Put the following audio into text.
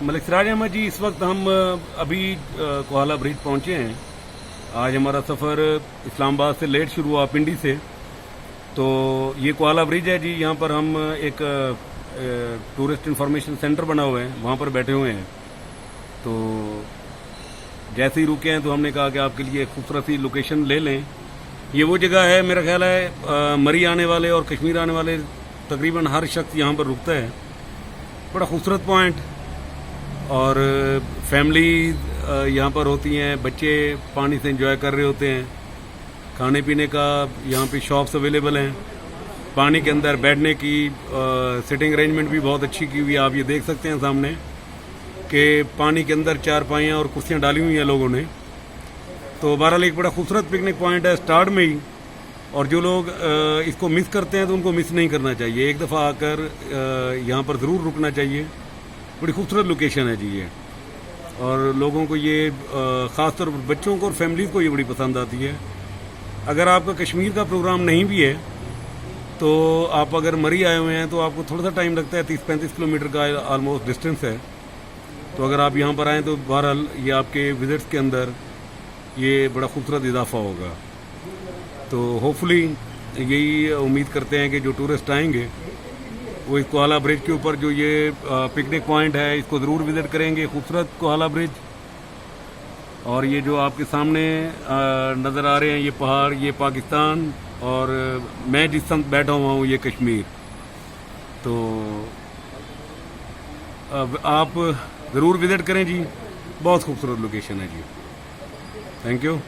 मलिक सिराज अहमद जी, इस वक्त हम अभी कोहाला ब्रिज पहुंचे हैं। आज हमारा सफ़र इस्लामाबाद से लेट शुरू हुआ, पिंडी से। तो ये कोहाला ब्रिज है जी, यहाँ पर हम एक टूरिस्ट इंफॉर्मेशन सेंटर बना हुआ है, वहाँ पर बैठे हुए हैं। तो जैसे ही रुके हैं तो हमने कहा कि आपके लिए खूबसूरत सी लोकेशन ले लें। ये वो जगह है, मेरा ख्याल है मरी आने वाले और कश्मीर आने वाले तकरीबन हर शख्स यहाँ पर रुकता है। बड़ा खूबसूरत पॉइंट, और फैमिली यहाँ पर होती हैं, बच्चे पानी से एंजॉय कर रहे होते हैं। खाने पीने का यहाँ पे शॉप्स अवेलेबल हैं, पानी के अंदर बैठने की सिटिंग अरेंजमेंट भी बहुत अच्छी की हुई है। आप ये देख सकते हैं सामने कि पानी के अंदर चारपाइयाँ और कुर्सियाँ डाली हुई हैं लोगों ने। तो बहरहाल एक बड़ा खूबसूरत पिकनिक पॉइंट है स्टार्ट में ही, और जो लोग इसको मिस करते हैं तो उनको मिस नहीं करना चाहिए। एक दफ़ा आकर यहाँ पर ज़रूर रुकना चाहिए। बड़ी खूबसूरत लोकेशन है जी ये, और लोगों को ये ख़ास तौर पर बच्चों को और फैमिलीज़ को ये बड़ी पसंद आती है। अगर आपका कश्मीर का प्रोग्राम नहीं भी है तो आप अगर मरी आए हुए हैं तो आपको थोड़ा सा टाइम लगता है, 30-35 किलोमीटर का आलमोस्ट डिस्टेंस है। तो अगर आप यहाँ पर आएँ तो बहरहाल ये आपके विज़िट्स के अंदर ये बड़ा खूबसूरत इजाफा होगा। तो होपफुली यही उम्मीद करते हैं कि जो टूरिस्ट आएंगे वो इस कोहाला ब्रिज के ऊपर जो ये पिकनिक पॉइंट है इसको ज़रूर विज़िट करेंगे, खूबसूरत कोहाला ब्रिज। और ये जो आपके सामने नज़र आ रहे हैं ये पहाड़, ये पाकिस्तान, और मैं जिस समय बैठा हुआ हूँ ये कश्मीर। तो अब आप ज़रूर विज़िट करें जी, बहुत खूबसूरत लोकेशन है जी। Thank you.